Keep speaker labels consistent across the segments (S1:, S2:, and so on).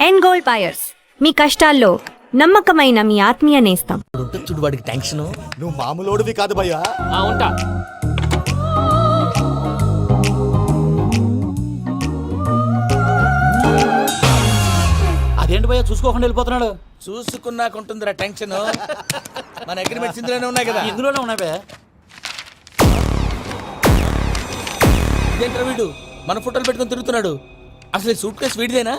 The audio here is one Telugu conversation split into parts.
S1: ఎన్ గోల్డ్ బయర్స్, మీ కష్టాల్లో నమ్మకమైన మీ ఆత్మీయ నేస్తం.
S2: చూడు వాడికి టెన్షన్.
S3: నువ్వు మామూలోడివి కాదు భయ్యా.
S2: ఉంటా. అదేంటి భయ్యా చూసుకోకుండా వెళ్ళిపోతున్నాడు?
S4: చూసుకున్నాకుంటుందిరా టెన్షన్. మన అగ్రిమెంట్స్ ఇందులోనే ఉన్నాయి కదా.
S2: ఇందులోనే ఉన్నాయి భయ్యా.
S4: ఇదేంట్రా వీడు మన ఫోటోలు పెట్టుకొని తిరుగుతున్నాడు? అసలు ఈ సూట్ కేసు వీడిదేనా?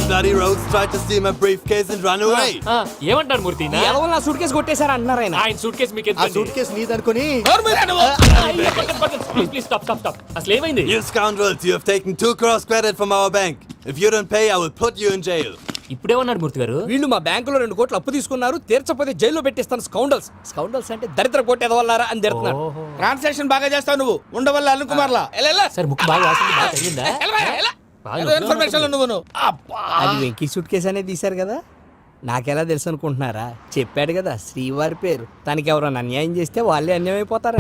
S3: Bloody rogues tried to steal my briefcase and run away.
S2: ఏమంటారు మూర్తి?
S4: నా సూట్ కేసు కొట్టేశారు అంటున్నారు ఆయన.
S2: ఆయన సూట్ కేసు మీకు
S3: ఆ సూట్ కేసు నీదనుకుని.
S2: Please stop. అసలు ఏమైంది?
S3: You scoundrels, you have taken 2 crores credit from our bank. If you don't pay, I will put you in jail.
S2: ఇప్పుడేమన్నాడు మూర్తి గారు?
S4: వీళ్ళు మా బ్యాంకులో 2 కోట్లు అప్పు తీసుకున్నారు, తీర్చపోతే జైల్లో పెట్టిస్తాను. స్కౌండల్స్ అంటే దరిద్ర కోట ఎదవల్లారా అని తిడుతున్నారు. ట్రాన్సాక్షన్ బాగా చేస్తావు నువ్వు, ఉండవల్ల అల్లు కుమార్లా.
S2: సరే ముక్కు బాగా వాసింది, బాగా తగ్గిందా?
S4: అది వెంకీ సూట్ కేసు అనేది తీశారు కదా, నాకెలా తెలుసు అనుకుంటున్నారా? చెప్పాడు కదా శ్రీవారి పేరు. తనకి ఎవరైనా అన్యాయం చేస్తే వాళ్ళే అన్యాయం అయిపోతారు.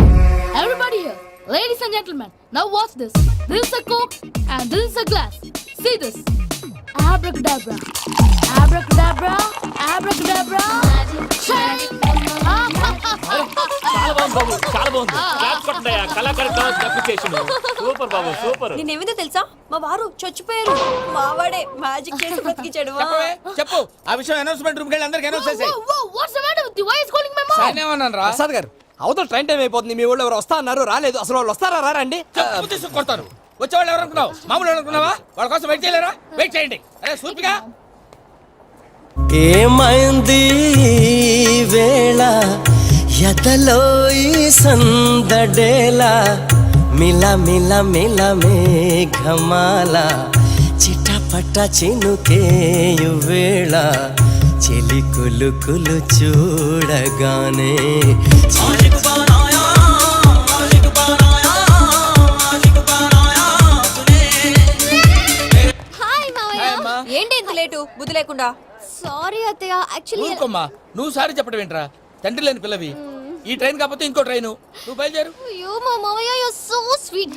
S5: Everybody here, ladies and gentlemen, now watch this. This is a Coke and this is a glass. See this. Abracadabra, abracadabra, abracadabra.
S2: చాలా బాగుంది. క్లాప్స్ కొట్టండియా. కళాకారు అప్రిసియేషన్. సూపర్ బాబు, సూపర్.
S1: నేనేమిదో తెలుసా, మా వారు చచ్చిపోయారు. మావాడే మ్యాజిక్ చేసి బ్రతికించాడు.
S4: చెప్పు ఆ విషయం. అనౌన్స్మెంట్ రూమ్ కి అందరికి అనౌన్స్ చేసేయ్.
S5: Whoa, what's the matter with you? Why is calling my mom?
S4: సానేమన్నానరా? Prasad గారు, అవతల ట్రైన్ టైం అయిపోతుంది. మీ వాళ్ళు ఎవరు వస్తా అన్నారు, రాలేదు. అసలు వాళ్ళు వస్తారా రారా అండి? కొడతారు. వచ్చేవాళ్ళు ఎవరు అనుకున్నావు? మామూలు అనుకున్నావా? వాళ్ళ కోసం వెయిట్ చేయలేరా? వెయిట్ చేయండి. అరే సూపిగా
S6: ఏమైంది వేళ ఎదలో ఈ సందడేలా మిల మిల మిల మేఘమాల చిటపట చినుకేయు వేళ చెలి కులు కులు చూడగానే
S1: ఏంటి ఇంత లేటు? బుద్ధి లేకుండా.
S5: Sorry అత్తయ్య, actually
S4: ఊరుకోమ్మా. నువ్వు సారీ చెప్పడం ఏంట్రా? తండ్రి లేని పిల్లవి. ఈ ట్రైన్ కాకపోతే ఇంకో ట్రైన్. నువ్వు బయలుదేరు.
S5: అయ్యో మా మామయ్య, you're so sweet.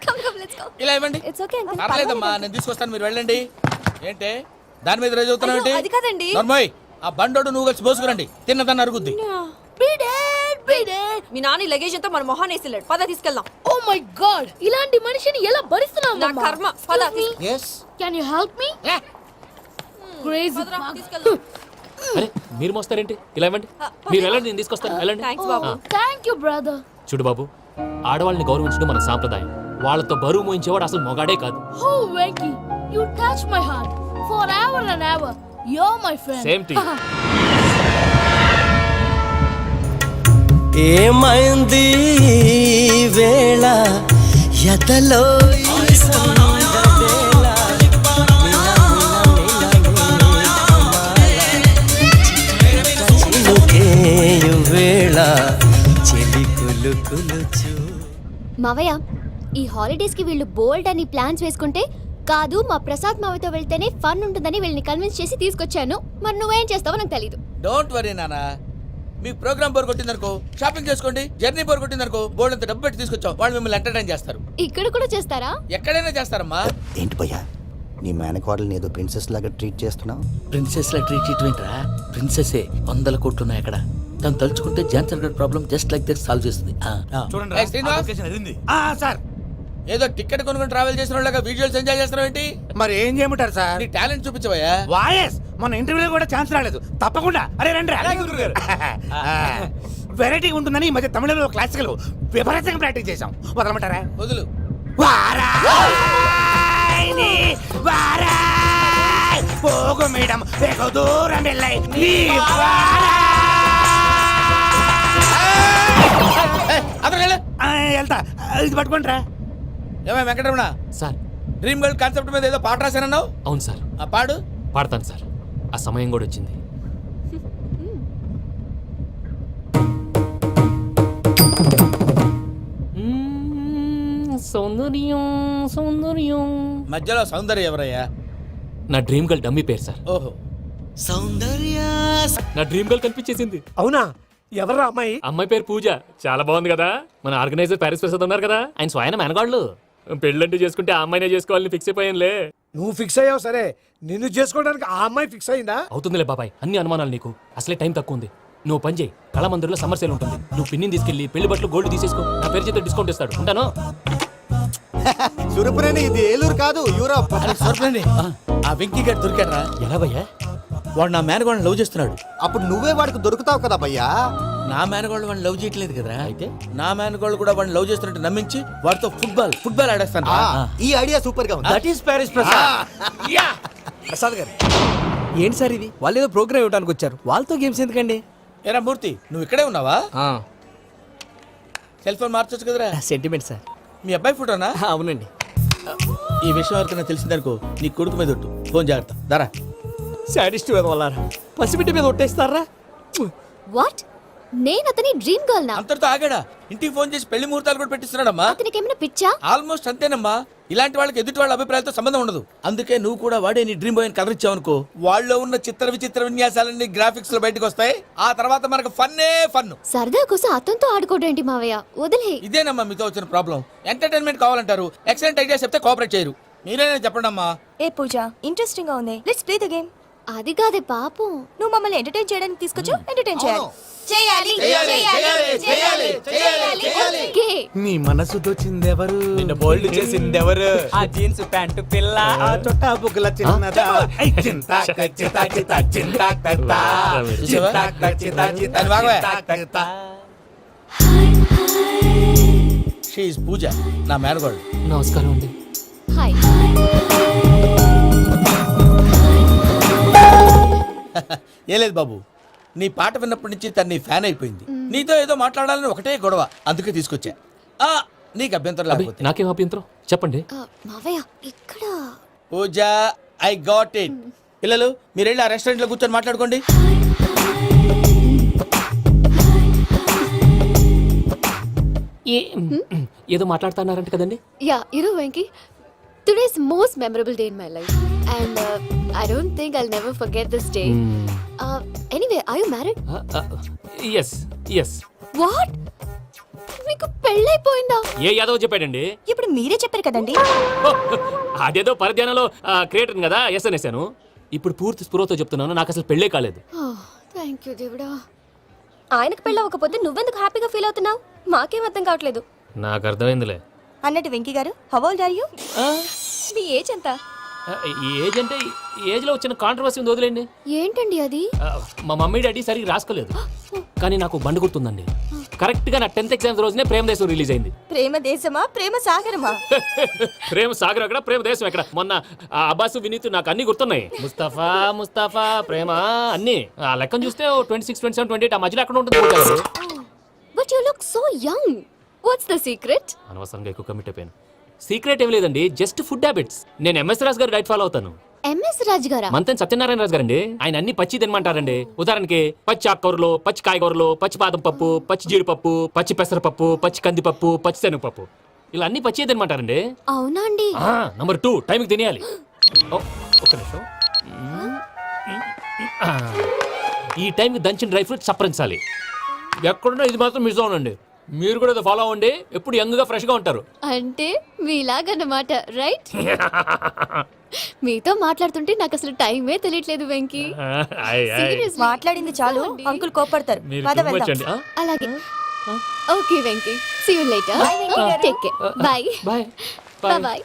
S5: Come, let's go.
S4: ఇలా ఇవ్వండి.
S5: It's okay uncle.
S4: పర్లేదమ్మా, నేను తీసుకొస్తాను, మీరు వెళ్ళండి. ఏంటే దాని మీద రోజు అవుతున్నావు ఏంటి?
S1: అది కాదండి.
S4: నర్మోయ్, ఆ బండోడు నువ్వు కలిసి పోసుకురండి. తిన్నదాన్ని అరుగుద్ది.
S5: Beat it.
S1: Me Nani luggage అంతా మన మొహాన్ని వేసిల్లాడు. పద తీసుకెళ్దాం.
S5: Oh my god, ఇలాంటి మనిషిని ఎలా భరిస్తున్నావు?
S1: నా కర్మ. పద
S4: yes
S5: Can you help me? Crazy.
S1: తీసుకెళ్దాం.
S2: అరే మీరు మోస్తారేంటి? ఇలా ఇవ్వండి. మీరు వెళ్ళండి, నేను తీసుకొస్తాను. వెళ్ళండి.
S1: Thanks Babu.
S5: Thank you brother.
S2: చూడు బాబు, ఆడవాళ్ళని గౌరవించడం మన సాంప్రదాయం. వాళ్ళతో బరువు మోయించేవాడు అసలు మొగాడే కాదు.
S5: Oh Venky, you touch my heart forever and ever. You're my friend.
S2: Same to you.
S6: ఏమైంది వేళ ఎదలో ఈ సందడేల చినుకేయు వేళ చెలి కులు కులు చూ.
S7: మావయ్య, ఈ హాలిడేస్ కి వీళ్ళు బోల్డ్ అని ప్లాన్స్ వేసుకుంటే కాదు మా ప్రసాద్ మావయ్యతో వెళ్తేనే ఫన్ ఉంటుందని వీళ్ళని కన్విన్స్ చేసి తీసుకొచ్చాను. మరి నువ్వేం చేస్తావో నాకు తెలీదు.
S4: డోంట్ వరీ నానా. మీ ప్రోగ్రామ్ బోర్ కొట్టిందనుకో షాపింగ్ చేసుకోండి. జర్నీ బోర్ కొట్టిందనుకో బోర్డు అంత డబ్బు పెట్టి తీసుకొచ్చాం. వాళ్ళు మిమ్మల్ని ఎంటర్టైన్ చేస్తారు.
S7: ఇక్కడ కూడా చేస్తారా?
S4: ఎక్కడైనా చేస్తారమ్మా.
S8: ఏంటి భయ్యా, నీ మేనకోడల్ని ఏదో ప్రిన్సెస్ లాగా ట్రీట్ చేస్తున్నావు?
S4: ప్రిన్సెస్ లా ట్రీట్ చేయటమేంట్రా? ప్రిన్సెసే 100 కోట్లు ఉన్నాయి అక్కడ. తను తలుచుకుంటే జాన్సన్ గడ్ problem just like that solve చేస్తుంది.
S3: సార్,
S4: ఏదో టికెట్ కొనుక్కొని ట్రావెల్ చేసిన వాళ్ళగా విజువల్స్ ఎంజాయ్ చేస్తున్నావు ఏంటి?
S3: మరి ఏం చేయమంటారు సార్?
S4: నీ టాలెంట్ చూపించవయ్యా.
S3: వాయస్ మన ఇంటర్వ్యూలో కూడా ఛాన్స్ రాలేదు. తప్పకుండా. అరే రండి. వెరైటీ ఉంటుందని ఈ మధ్య తమిళంలో క్లాసికల్ విపరీతంగా ప్రాక్టీస్ చేశాం. వదలమంటారా?
S4: వదులు.
S3: పోగు మేడం వెగు దూరం వెళ్ళై వెళ్తా. ఇది పట్టుకుంటారా?
S4: ఏమై Venkataramana
S2: sir,
S4: dream girl concept మీద ఏదో పాట రాశానన్నావు?
S2: అవును సార్.
S4: ఆ పాడు.
S2: పాడతాను సార్. ఆ సమయం కూడా వచ్చింది. సౌందర్యం సౌందర్యం.
S4: మధ్యలో సౌందర్యం ఎవరయ్యా?
S2: నా డ్రీమ్ గర్ల్ డమ్మీ పేరు సార్.
S4: ఓహో,
S6: సౌందర్య
S2: నా డ్రీమ్ గర్ల్ కనిపించేసింది.
S9: అవునా? ఎవరా అమ్మాయి?
S2: అమ్మాయి పేరు పూజ. చాలా బాగుంది కదా. మన ఆర్గనైజర్ ప్యారిస్ ప్రసాద్ ఉన్నారు కదా, ఆయన స్వయం మెనగాళ్ళు. పెళ్ళంటూ చేసుకుంటే ఆ అమ్మాయినే చేసుకోవాలని ఫిక్స్ అయిపోయానులే.
S9: నువ్వు ఫిక్స్ అయ్యావు సరే, నిన్ను చేసుకోవడానికి ఆ అమ్మాయి ఫిక్స్ అయిందా?
S2: అవుతుందిలే బాబాయ్, అన్ని అనుమానాలు నీకు. అసలే టైం తక్కువ ఉంది. నువ్వు పని చేయి, కళామందిర్లో సమ్మర్ సేల్ ఉంటుంది. నువ్వు పిన్నిని తీసుకెళ్లి పెళ్లి బట్టలు గోల్డ్ తీసేసుకో. నా పేరు చేత డిస్కౌంట్ ఇస్తాడు. ఉంటాను.
S8: సురపురేని ఇది ఏలూరు కాదు, యూరోప్.
S4: సరిపోయింది. ఆ వెంకీ గారు దొరికాడరా?
S2: ఎలా భయ్యా?
S4: వాడు నా మేనగోళ్ళని లవ్ చేస్తున్నాడు.
S8: అప్పుడు నువ్వే వాడికి దొరుకుతావు కదా భయ్యా.
S4: నా మేనగోళ్ళు వాడిని లవ్ చేయట్లేదు కదరా.
S2: అయితే
S4: నా మేనగోళ్ళు కూడా వాడిని లవ్ చేస్తున్నట్టు నమ్మించి వాడితో ఫుట్బాల్ ఆడేస్తాను.
S8: ఈ ఐడియా సూపర్ గా ఉంది.
S4: That is Paris Prasad.
S9: Prasad గారు ఏంటి సార్ ఇది? వాళ్ళు ఏదో ప్రోగ్రామ్ ఇవ్వడానికి వచ్చారు, వాళ్ళతో గేమ్స్ ఎందుకండి?
S4: ఏరా మూర్తి, నువ్వు ఇక్కడే ఉన్నావా? సెల్ ఫోన్ మార్చొచ్చు కదరా.
S9: Sentiment sir.
S4: మీ అబ్బాయి ఫోటోనా?
S9: అవునండి.
S4: ఈ విషయం ఎవరికైనా తెలిసిందనుకో నీ కొడుకు మీద ఒట్టు. ఫోన్ జాగ్రత్త. దారా.
S9: సాడిస్ట్ వాళ్ళారా, పసిబిడ్డ మీద ఒట్టేస్తారా?
S7: వాట్? నేను అతని డ్రీమ్ గర్ల్ నా?
S4: అంతటితో ఆగాడా? ఇంటికి ఫోన్ చేసి పెళ్లి ముహూర్తాలు కూడా పెట్టిస్తున్నాడమ్మా.
S7: అతనికి ఏమైనా పిచ్చా?
S4: ఆల్మోస్ట్ అంతేనమ్మా. ఇలాంటి వాళ్ళకి ఎదుటి వాళ్ళ అభిప్రాయాలతో సంబంధం ఉండదు. అందుకే నువ్వు కూడా వాడే నీ డ్రీమ్ బాయ్ అని కవర్ ఇచ్చావనుకో, వాళ్ళలో ఉన్న చిత్ర విచిత్ర విన్యాసాలన్నీ గ్రాఫిక్స్ లో బయటకు వస్తాయి. ఆ తర్వాత మనకు ఫన్నే ఫన్.
S7: సరదా కోసం అతనితో ఆడుకోవడం ఏంటి మావయ్య? వదిలే.
S4: ఇదేనమ్మా మీతో వచ్చిన ప్రాబ్లం. ఎంటర్టైన్మెంట్ కావాలంటారు, ఎక్సలెంట్ ఐడియా చెప్తే కోఆపరేట్ చేయరు. మీరేనా చెప్పండి అమ్మా.
S1: ఏ పూజ, ఇంట్రెస్టింగ్ గా ఉంది. Let's play the game.
S7: అది కాదే పాపం.
S1: నువ్వు మమ్మల్ని ఎంటర్టైన్ చేయడానికి తీసుకొచ్చు, ఎంటర్టైన్ చేయాలి.
S7: ఓకే.
S9: నీ మనసు దోచిందెవరు?
S6: నిన్ను బోల్డ్ చేసిందెవరు?
S9: ఆ జీన్స్ ప్యాంటు పిల్ల, ఆ చొట్టా బుగ్గల చిన్నదా.
S4: దాని బాగా షీ ఇస్ పూజ, నా మేనగోడు.
S2: నమస్కారం అండి.
S7: హాయ్.
S4: ఏ లేదు బాబు, నీ పాట విన్నప్పటి నుంచి తను నీ ఫ్యాన్ అయిపోయింది. నీతో ఏదో మాట్లాడాలని ఒకటే గొడవ, అందుకే తీసుకొచ్చా. నీకు అభ్యంతరం లేకపోతే.
S2: నాకేం అభ్యంతరం చెప్పండి.
S7: మావయ్య ఇక్కడ.
S4: పూజ, ఐ గాట్ ఇట్. పిల్లలు మీరు వెళ్ళి ఆ రెస్టారెంట్ లో కూర్చొని మాట్లాడుకోండి.
S2: ఏదో మాట్లాడుతున్నారంట కదండి.
S7: Yeah, Venky, today's most memorable day in my life, and I don't think I'll never forget this day. Anyway, are you married?
S2: Yes yes.
S7: What? మీకు పెళ్ళైపోయిందా?
S2: ఏ యాదవ్ చెప్పాడండి?
S1: ఇప్పుడు మీరే చెప్పారు కదండి.
S2: అదేదో పరధ్యానంలో క్రియేటర్ కదా ఎస్ అనేసాను. ఇప్పుడు పూర్తి స్పృహతో చెప్తున్నాను, నాకు అసలు పెళ్ళే కాలేదు.
S7: థ్యాంక్ యూ దేవుడా.
S1: ఆయనకు పెళ్ళి అవ్వకపోతే నువ్వెందుకు హ్యాపీగా ఫీల్ అవుతున్నావు? మాకేం అర్థం కావట్లేదు.
S2: నాకు అర్థమైందిలే.
S1: అన్నట్టు వెంకీ గారు, హౌ ఓల్డ్ ఆర్ యు? మీ ఏజ్ ఎంత?
S2: ఏజ్ అంటే ఏజ్ లో వచ్చిన కాంట్రవర్సీ ఉంది, వదిలేండి.
S7: ఏంటండి అది?
S2: మా మమ్మీ డాడీ సరిగ్గా రాసుకోలేదు, కానీ నాకు బండి గుర్తుందండి. కరెక్ట్ గా నా 10th ఎగ్జామ్స్ రోజునే ప్రేమ దేశం రిలీజ్ అయింది.
S1: ప్రేమ దేశమా, ప్రేమ సాగరమా?
S2: ప్రేమ సాగరం ఎక్కడ, ప్రేమ దేశం ఎక్కడ? మొన్న అబ్బాసు వినీత్ నాకు అన్ని గుర్తున్నాయి. ముస్తఫా ముస్తఫా ప్రేమ అన్ని. ఆ లెక్కను చూస్తే 26, 27, 28 ఆ మధ్యలో ఎక్కడ ఉంటుంది.
S7: But you look so young. What's the secret?
S2: అనవసరంగా ఎక్కువ కమిట్ అయిపోయాను. సీక్రెట్ ఏం లేదండి, జస్ట్ ఫుడ్ హ్యాబిట్స్. నేను ఎంఎస్ రాజు గారు డైట్ ఫాలో అవుతాను.
S7: ఎంఎస్ రాజు గారా?
S2: మంతెన్ సత్యనారాయణ రాజు గారండి. ఆయన అన్ని పచ్చి తినమంటారండి. ఉదాహరణకి పచ్చి ఆకుకూరలు, పచ్చి కాయగూరలు, పచ్చి బాదం పప్పు, పచ్చి జీడిపప్పు, పచ్చి పెసరపప్పు, పచ్చి కందిపప్పు, పచ్చి శనగపప్పు, ఇలా అన్ని పచ్చి తినమంటారండి.
S7: అవునా అండి?
S2: నంబర్ 2, టైంకి తినేయాలి. ఒక్క నిమిషం. ఈ టైంకి దంచిన డ్రై ఫ్రూట్స్ సప్పరించాలి. ఎక్కడున్నా ఇది మాత్రం మిస్ అవునండి. మీరు కూడా ఇది ఫాలో అవ్వండి, ఎప్పుడు యంగ్ గా ఫ్రెష్ గా ఉంటారు.
S7: అంటే మీలాగన్నమాట, రైట్? మీతో మాట్లాడుతుంటే నాకు అసలు టైమే తెలియట్లేదు వెంకీ. Seriously.
S1: మాట్లాడింది చాలు, అంకుల్ కోపడతారు.
S2: మీరు
S1: పద
S2: too much
S1: వెళ్దాం.
S2: అండి.
S7: అలాగే. Okay Venky, see you later.
S1: Bye, Venky గారు.
S7: Take care. Bye.
S2: Bye
S7: Bye.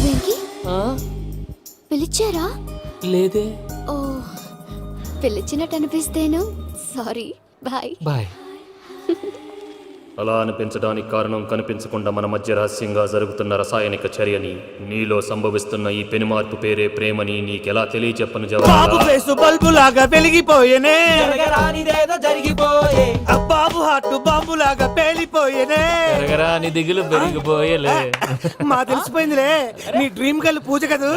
S7: Venky, పిలిచారా?
S2: లేదే.
S7: ఓ, పిలిచినట్టు అనిపిస్తేను సారీ. బాయ్.
S2: బాయ్.
S10: అలా అనిపించడానికి కారణం కనిపించకుండా మన మధ్య రహస్యంగా జరుగుతున్న రసాయనిక చర్యని, నీలో సంభవిస్తున్న ఈ పెనుమార్పు పేరే ప్రేమని నీకెలా తెలియచెప్పను
S6: బాబు ఫేసు బల్బు లాగా వెలిగిపోయేనే,
S4: జరిగిపోయే
S6: బాబు హార్ట్ బాంబు లాగా పేలిపోయేనే.
S2: పెరగరా నీ దిగులు పెరిగిపోయేలే.
S9: మా తెలిసిపోయిందిలే, నీ డ్రీమ్ గర్ల్ పూజ కదా.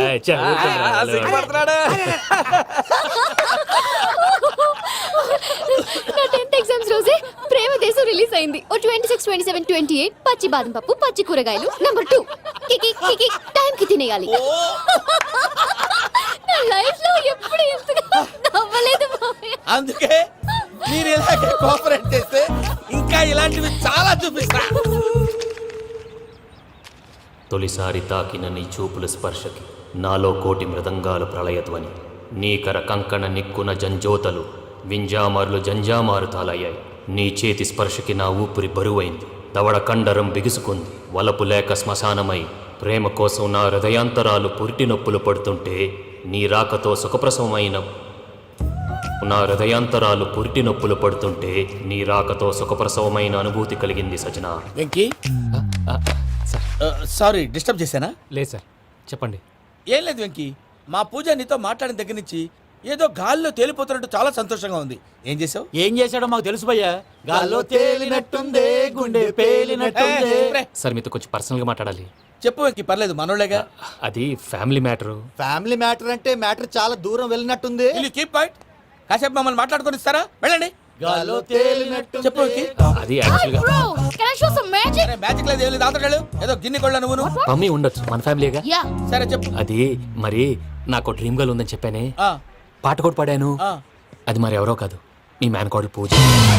S7: నా 10th ఎగ్జామ్స్ రోజే ప్రేమ దేశం రిలీజ్ అయింది. ఓ 26, 27, 28 పచ్చి బాదం పప్పు, పచ్చి కూరగాయలు. నంబర్ 2 కికి కికి టైం కి తినేయాలి. నా లైఫ్ లో ఎప్పుడు ఇంతగా నవ్వలేదు మామయ్య.
S4: అందుకే మీరు ఇలాగే కోఆపరేట్ చేస్తే ఇంకా ఇలాంటివి చాలా చూపిస్తా.
S10: తొలిసారి తాకిన నీ చూపుల స్పర్శకి నాలో కోటి మృదంగాలు ప్రళయధ్వని, నీకర కంకణ నిక్కున జంజోతలు వింజామారులు జంజామారు తాలయ్యాయి. నీ చేతి స్పర్శకి నా ఊపిరి బరువైంది, దవడ కండరం బిగుసుకుంది. వలపు లేక శ్మశానమై ప్రేమ కోసం నా హృదయాంతరాలు పురిటి నొప్పులు పడుతుంటే నీ రాకతో సుఖప్రసవమైన నా హృదయాంతరాలు పురిటి నొప్పులు పడుతుంటే నీ రాకతో సుఖప్రసవమైన అనుభూతి కలిగింది సజనా.
S4: వెంకీ సారీ డిస్టర్బ్ చేశానా?
S2: లేదు సార్, చెప్పండి.
S4: ఏం లేదు వెంకీ, మా పూజ నీతో మాట్లాడిన దగ్గర నుంచి ఏదో గాల్లో తేలిపోతున్నట్టు చాలా సంతోషంగా ఉంది. ఏం చేసావు?
S6: ఏం చేశాడో మాకు తెలుసు భయ్యా. గాల్లో తేలినట్టుందే, గుండె పేలినట్టుందే.
S2: సార్ మీతో కొంచెం పర్సనల్గా మాట్లాడాలి.
S4: చెప్పు వెంకీ, పర్లేదు మనోళ్ళేగా.
S2: అది ఫ్యామిలీ మ్యాటరు.
S8: ఫ్యామిలీ మ్యాటర్ అంటే మ్యాటర్ చాలా దూరం వెళ్ళినట్టుంది.
S4: Keep point. కాసేపు మమ్మల్ని మాట్లాడుకొని ఇస్తారా? వెళ్ళండి.
S6: గాల్లో తేలినట్టు
S4: చెప్పు వెంకీ.
S2: అది యాక్చువల్గా
S5: Bro, can I show some magic?
S4: సరే మ్యాజిక్ లేదు ఏం లేదు, ఆతడాడు ఏదో గిన్నె కొళ్ళ నువ్వు.
S2: మమ్మీ ఉండొచ్చు, మన ఫ్యామిలీగా.
S5: Yeah.
S4: సరే చెప్పు.
S2: అది మరి నాకు డ్రీమ్ గర్ల్ ఉందని చెప్పానే,
S4: ఆ,
S2: పాట కూడా పాడాను.
S4: ఆ.
S2: అది మరి ఎవరో కాదు, మీ మేనకోడలు పూజ.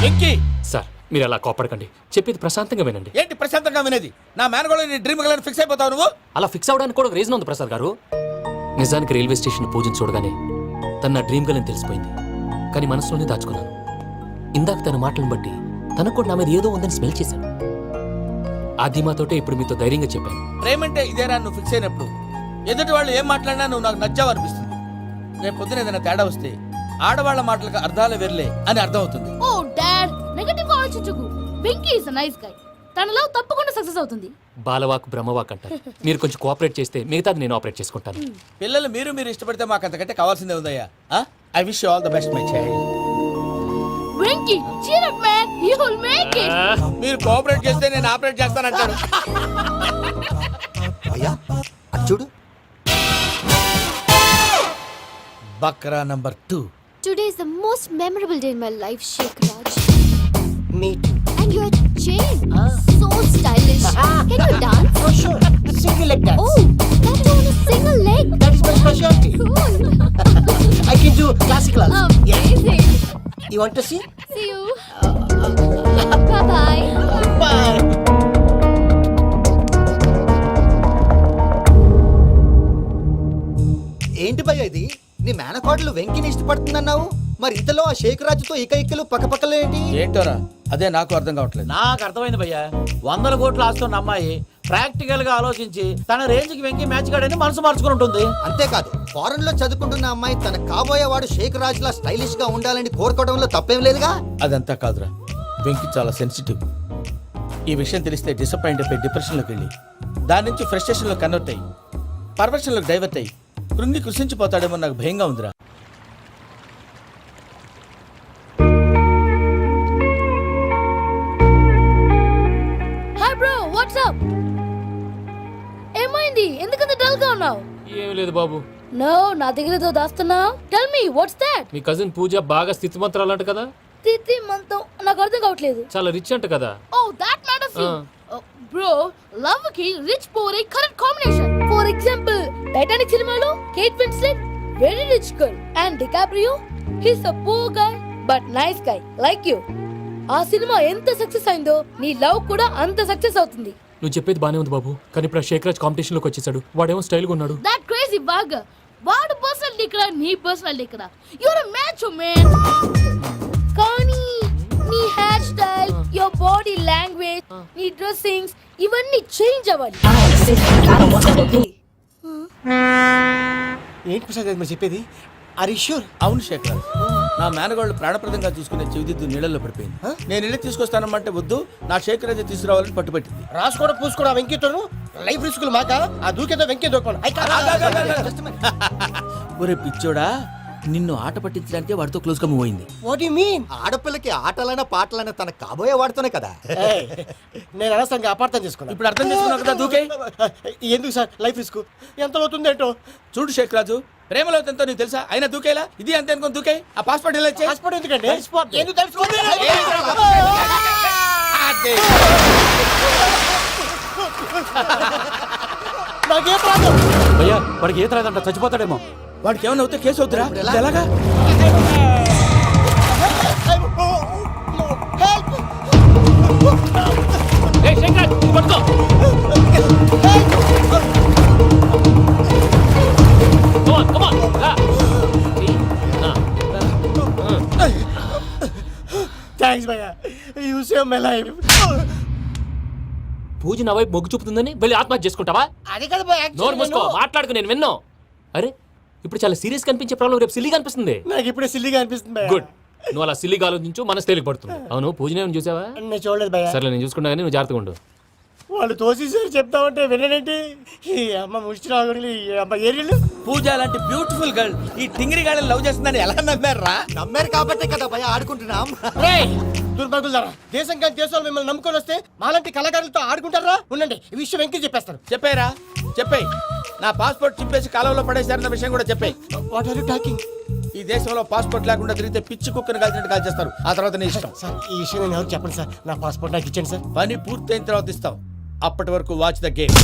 S4: వెంకీ
S2: సార్ మీరు అలా కోపడకండి, చెప్పేది ప్రశాంతంగా వినండి.
S4: ఏంటి ప్రశాంతంగా వినేది? నా మేనగోళ్ళు నీ డ్రీమ్ గలని ఫిక్స్ అయిపోతావు నువ్వు.
S2: అలా ఫిక్స్ అవడానికి కూడా ఒక రీజన్ ఉంది ప్రసాద్ గారు. నిజానికి రైల్వే స్టేషన్ పూజను చూడగానే తన నా డ్రీమ్ గర్ల్ అని తెలిసిపోయింది, కానీ మనసులోనే దాచుకున్నాను. ఇందాక తన మాటలను బట్టి తనకు కూడా నా మీద ఏదో ఉందని స్మెల్ చేశాను. ఆ ధీమాతోటే ఇప్పుడు మీతో ధైర్యంగా చెప్పాను.
S4: ప్రేమంటే ఇదేనా నువ్వు ఫిక్స్ అయినప్పుడు? ఎదుటి వాళ్ళు ఏం మాట్లాడినా నువ్వు నాకు నచ్చావు అనిపిస్తుంది. రేపు పొద్దున ఏదైనా తేడా వస్తే ఆడవాళ్ల మాటలకు అర్థాలు వెర్లే అని అర్థం అవుతుంది.
S5: Oh, Dad, negative గా ఆలోచించకు. Venky is a nice guy. తన లవ్ తప్పకుండా సక్సెస్ అవుతుంది.
S2: బాలవాక్ బ్రహ్మవాక్ అంటారు. మీరు కొంచెం కోఆపరేట్ చేస్తే మిగతాది నేను ఆపరేట్ చేసుకుంటాను.
S4: పిల్లలు మీరు ఇష్టపడితే మాకు అంతకంటే కావాల్సిందే ఉందయ్యా. I wish you all the best my child.
S5: Venky, cheer up man, you will make it.
S4: మీరు కోఆపరేట్ చేస్తే నేను ఆపరేట్ చేస్తానంటాడు.
S8: అయ్యా అది చూడు.
S4: Bakra number 2.
S7: Today is the most memorable day in my life, Sheikh Raj.
S6: Me too.
S7: And your chain, so stylish. Can you dance?
S6: Oh sure. Single leg dance.
S7: Oh, that too on a single leg.
S6: That is my specialty.
S7: Cool.
S6: I can do classical also.
S7: Amazing.
S6: You want to see?
S7: See you. Bye-bye.
S6: Bye.
S8: ఏంటి భయ్య ఇది? నీ మేనకోడలు వెంకిని ఇష్టపడుతుందన్నావు, మరి ఇంతలో ఆ షేక్ రాజుతో ఇకలు పక్కపక్కలు ఏంటి?
S4: ఏంటోరా అదే నాకు అర్థం కావట్లేదు.
S6: నాకు అర్థమైంది భయ్యా. 100 కోట్లు ఆస్తున్న అమ్మాయి ప్రాక్టికల్ గా ఆలోచించి తన రేంజ్ కి వెంకి మ్యాచ్ కాడని మనసు మార్చుకుని ఉంటుంది.
S8: అంతేకాదు, ఫారెన్ లో చదువుకుంటున్న అమ్మాయి తన కాబోయేవాడు షేక్ రాజ్ లా స్టైలిష్ గా ఉండాలని కోరుకోవడంలో తప్పేం లేదుగా.
S4: అదంతా కాదురా, వెంకి చాలా సెన్సిటివ్. ఈ విషయం తెలిస్తే డిసప్పాయింట్ అయిపోయి డిప్రెషన్లోకి వెళ్ళి దాని నుంచి ఫ్రస్ట్రేషన్లో కన్వర్ట్ అయ్యి పర్వర్షన్లోకి డైవర్ట్ అయ్యి కృంగి కృషించిపోతాడేమో నాకు భయంగా ఉందిరా.
S5: Hi bro, what's up? ఏమైంది? ఎందుకంత డల్ గా ఉన్నావు?
S2: ఏం లేదు బాబు.
S5: No, నా దగ్గర ఏదో దాస్తున్నావు. Tell me, what's that?
S2: మీ కజిన్ పూజ బాగా స్థితిమంతరాలు అంట కదా.
S5: తిత్తి మంతం నాకు అర్థం కావట్లేదు.
S2: చాలా రిచ్ అంట కదా.
S5: Oh, that matters you. Bro, love కి rich poor a correct combination. For example, Titanic సినిమాలో Kate Winslet very rich girl and DiCaprio he's a poor guy but nice guy like you. ఆ సినిమా ఎంత సక్సెస్ అయిందో నీ లవ్ కూడా అంత సక్సెస్ అవుతుంది.
S2: నువ్వు చెప్పేది బానే ఉంది బాబు, కానీ ఇప్పుడు షేక్ రాజ్ కాంపిటీషన్ లోకి వచ్చేసాడు. వాడేమో స్టైల్ గా ఉన్నాడు.
S5: That crazy bug. వాడు పర్సనాలిటీ ఇక్కడ, నీ పర్సనాలిటీ ఇక్కడ. You're a macho man. కానీ నీ hair style, your body language, నీ డ్రెస్సింగ్స్ ఇవన్నీ చేంజ్ అవ్వాలి.
S6: ఏంటి ప్రసాద్ గారు మీరు చెప్పేది? Are you sure?
S4: అవును శేఖర్, నా మేనగోళ్ళు ప్రాణప్రదంగా చూసుకునే చెవిదిద్దు నీళ్ళల్లో పడిపోయింది. నేను వెళ్ళి తీసుకొస్తానమ్మంటే వద్దు, నా శేఖర్ అయితే తీసుకురావాలని పట్టుబట్టింది.
S6: రాసుకోవడం పూసుకోవడం వెంకీతోను లైఫ్ రిస్కులు మాక ఆ దూకేదో వెంకీ దూకోండి.
S4: ఒరే పిచ్చోడా, నిన్ను ఆట పట్టించడానికి వాడితో క్లోజ్ గా మూవ్ అయింది.
S6: What you mean?
S8: ఆడపిల్లకి ఆటలైనా పాటలైనా తన కాబోయే వాడుతోనే కదా.
S6: నేను అనవసరంగా అపార్థం చేసుకున్నాను.
S4: ఇప్పుడు అర్థం చేసుకున్నావు కదా, దూకే.
S6: ఎందుకు సార్ లైఫ్ రిస్క్ ఎంత అవుతుంది ఏంటో?
S4: చూడు శేఖర్ రాజు, ప్రేమలో ఎంతో నీకు తెలుసా? అయినా దూకేలా? ఇది అంతే అనుకుని దూకే. ఆ పాస్పోర్ట్ ఎలా
S6: పాస్పోర్ట్ ఎందుకండి? ఎందుకు తెలుసుకోండి?
S4: కార్తీక్
S8: నాకే ప్రాబ్లం.
S6: భయ్యా వాడికి ఈత లేదంట చచ్చిపోతాడేమో.
S4: వాడికి ఏమైనా అవుతే కేసు అవుతురా ఎలాగా
S2: ఏయ్, శంకర్, ఇది పట్టుకో. Come on, come on, రా. ఆ.
S8: థ్యాంక్స్ భయ్యా, యూ సేవ్ మై లైఫ్.
S2: పూజ నా వైపు మొగ్గు చూపుతుందని వెళ్ళి ఆత్మహత్య చేసుకుంటావా?
S8: అది కదా భయ్యా,
S2: నోరు మూసుకో, మాట్లాడుకు, నేను విన్నాను. అరే ఇప్పుడు చాలా సీరియస్ కనిపించే ప్రాబ్లం రేపు సిల్లీగా అనిపిస్తుంది.
S8: నాకు ఇప్పుడే సిల్లిగా అనిపిస్తుంది భయ్యా.
S2: గుడ్, నువ్వు అలా సిల్లీగా ఆలోచించు, మనసు తేలిక పడుతుంది. అవును, పూజనే చూసావా?
S8: నేను చూడలేదు భయ్యా.
S2: సర్లే, నేను చూసుకున్నా కానీ నువ్వు జాగ్రత్తగా ఉండు.
S8: వాళ్ళు తోసేసారు చెప్తామంటే వినడేంటి? ఈ అమ్మ ముష్టి రాగుడి, ఈ అమ్మ ఏరియలు.
S4: పూజ లాంటి బ్యూటిఫుల్ గర్ల్ ఈ టింగిరి గాడిని లవ్ చేస్తుందని ఎలా నమ్మారా?
S8: నమ్మారు కాబట్టే కదా భయ్యా ఆడుకుంటున్నాం. దుర్భగులారా, దేశం కానీ దేశాలు మిమ్మల్ని నమ్ముకొని వస్తే మాలాంటి కళాకారులతో ఆడుకుంటారా? ఉండండి, ఈ విషయం వెంకీ చెప్పేస్తాను.
S4: చెప్పారా చెప్పేయ్. నా పాస్పోర్ట్ చింపేసి కాలంలో పడేశారన్న విషయం కూడా చెప్పేయ్.
S8: What are you talking?
S4: ఈ దేశంలో పాస్పోర్ట్ లేకుండా తిరిగితే పిచ్చి కుక్కను కాల్చినట్టు కాల్చేస్తారు. ఆ తర్వాత నీ ఇష్టం.
S8: సార్, ఈ విషయం నేను ఎవరు చెప్పండి సార్. నా పాస్పోర్ట్ నాకు ఇచ్చేయండి సార్.
S4: పని పూర్తయిన తర్వాత ఇస్తాం. అప్పటి వరకు వాచ్ ద గేమ్.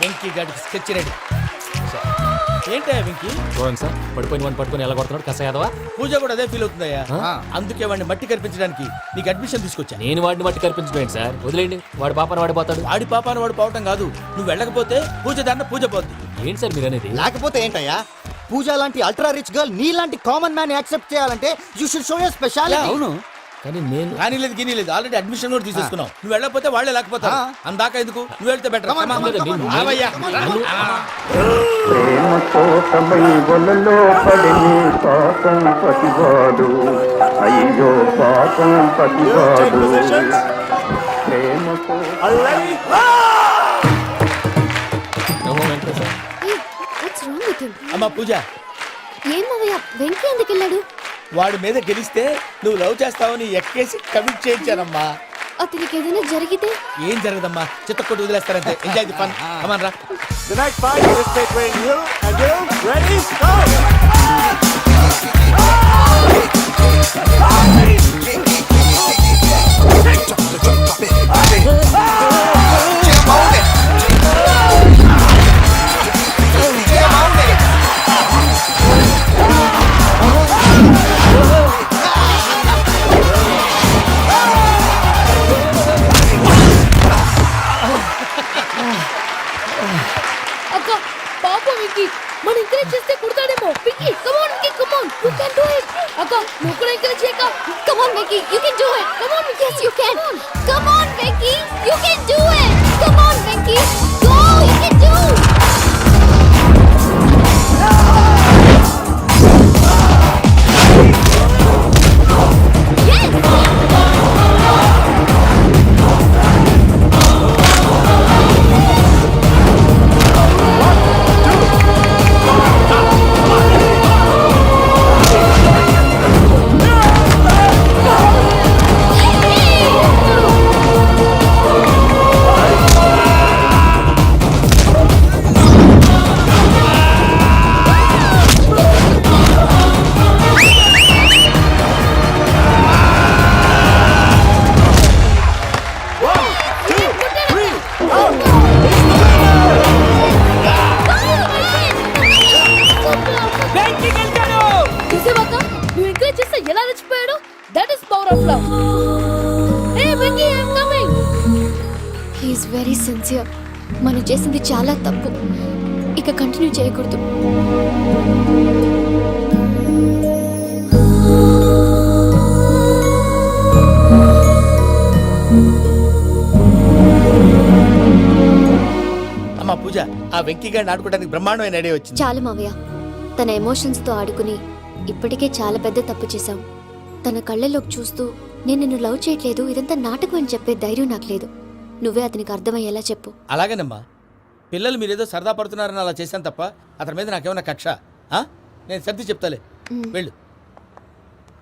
S4: వెంకీ గాడికి స్కెచ్ రెడీ. ఏంటయ్యా వెంకీ?
S2: చూడండి సార్, పడిపోయిన వాడిని పట్టుకొని ఎలా కొడుతున్నాడు కస యాదవా.
S4: పూజ కూడా అదే ఫీల్ అవుతుందయ్యా. అందుకే వాడిని మట్టి కనిపించడానికి నీకు అడ్మిషన్ తీసుకొచ్చా.
S2: నేను వాడిని బట్టి కనిపించబోయింది సార్, వదిలేండి. వాడి పాపను వాడిపోతాడు.
S4: వాడి పాపాను వాడు పోవటం కాదు, నువ్వు వెళ్ళకపోతే పూజ దాన్న పూజ పోద్ది.
S2: ఏంటి సార్ మీరు అనేది?
S8: లేకపోతే ఏంటయ్యా? పూజ లాంటి అల్ట్రా రిచ్ గర్ల్ నీ లాంటి కామన్ మ్యాన్ యాక్సెప్ట్ చేయాలంటే you should show your speciality.
S4: అవును,
S2: కానీ నేను
S4: కానీ లేదు గిని లేదు, ఆల్రెడీ అడ్మిషన్ కూడా తీసేసుకున్నావు. నువ్వు వెళ్ళకపోతే వాళ్ళే లేకపోతారు. అందాక ఎందుకు, నువ్వు వెళ్తే బెటర్.
S11: ప్రేమతో సమై వలలో పడిని పాపం పతివాడు, అయ్యో పాపం పతివాడు. ప్రేమతో
S7: వాట్స్ రాంగ్ విత్ హిమ్?
S4: అమ్మా పూజ,
S7: ఏం మావయ్య, వెంకీ ఎందుకు వెళ్ళాడు?
S4: వాడి మీద గెలిస్తే నువ్వు లవ్ చేస్తావని ఎక్కేసి కమిట్ చేయించానమ్మా.
S7: అతనికి ఏదైనా జరిగితే?
S4: ఏం జరగదమ్మా, చిత్తకొట్టు వదిలేస్తారంతే. Enjoy the fun. కమాన్ రా.
S8: The next fight is between you and you. Ready? Go!
S5: అక్క పాపం విక్కీ, మన ఎంకరేజ్ చేస్తే కుడతాడేమో. Vicky come on Vicky, come on, you can do it. అక్క నువ్వు కూడా ఎంకరేజ్ చేయక.
S7: Come on, Vicky, you can do it. Come on, yes, you can. Come on, Vicky, you can do it. Come on, Vicky, go, you can do. Yes.
S5: చూసావక్క, నువ్వు ఎంకరేజ్ చేస్తే ఎలా రెచ్చిపోయాడు. That is power of love. ఏ Vicky, I am coming.
S7: He is very sincere. మనం చేసింది చాలా తప్పు, ఇక కంటిన్యూ చేయకూడదు.
S4: అమ్మా పూజ, ఆ వెంకీ గారిని ఆడుకోవడానికి బ్రహ్మాండమైన ఐడియా వచ్చింది.
S7: చాలు మావయ్య, తన ఎమోషన్స్తో ఆడుకుని ఇప్పటికే చాలా పెద్ద తప్పు చేశావు. తన కళ్ళలోకి చూస్తూ నేను నిన్ను లవ్ చేయట్లేదు, ఇదంతా నాటకం అని చెప్పే ధైర్యం నాకు లేదు. నువ్వే అతనికి అర్థమయ్యేలా చెప్పు.
S4: అలాగేనమ్మా, పిల్లలు మీరేదో సరదా పడుతున్నారని అలా చేశాను తప్ప అతని మీద నాకేమన్నా కక్ష? ఆ? నేను సర్ది చెప్తాలే వెళ్ళు